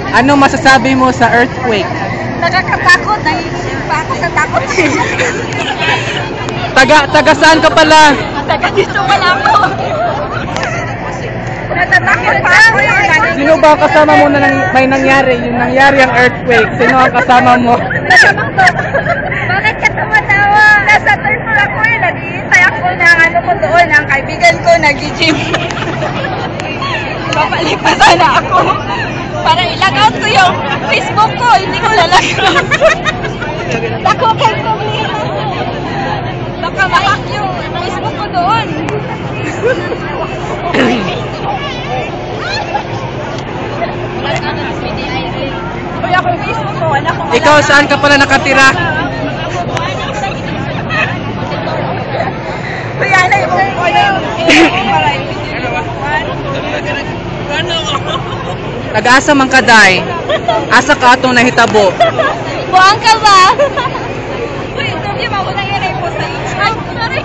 Ano masasabi mo sa earthquake? Nakakatakot. Nahihilig pa ako sa takot. Taga saan ka pala? Taga dito pala ako. Natatakot pa ako. Sino ba kasama mo na may nangyari? Yung nangyari ang earthquake. Sino ang kasama mo? Kasamang to. Bakit ka tumatawa? Nasa third floor ako eh. Nag-iintay ako ng ano ko doon. Ang kaibigan ko nag-gym. Papalipasan na ako. Para i-log out ko yung Facebook ko. Hindi ko lalag out. Ako kay Tomlin. Baka ma-hack yung Facebook ko doon. Uy, ako yung Facebook ko. Wala akong Ikaw, saan ka pala nakatira? Uy, ano yung Taga-asa man ka, day? Asa ka atong nahitabo? buwang ka ba? Uy, ito yung maunang yan ay po sa inyo. Ay, sorry.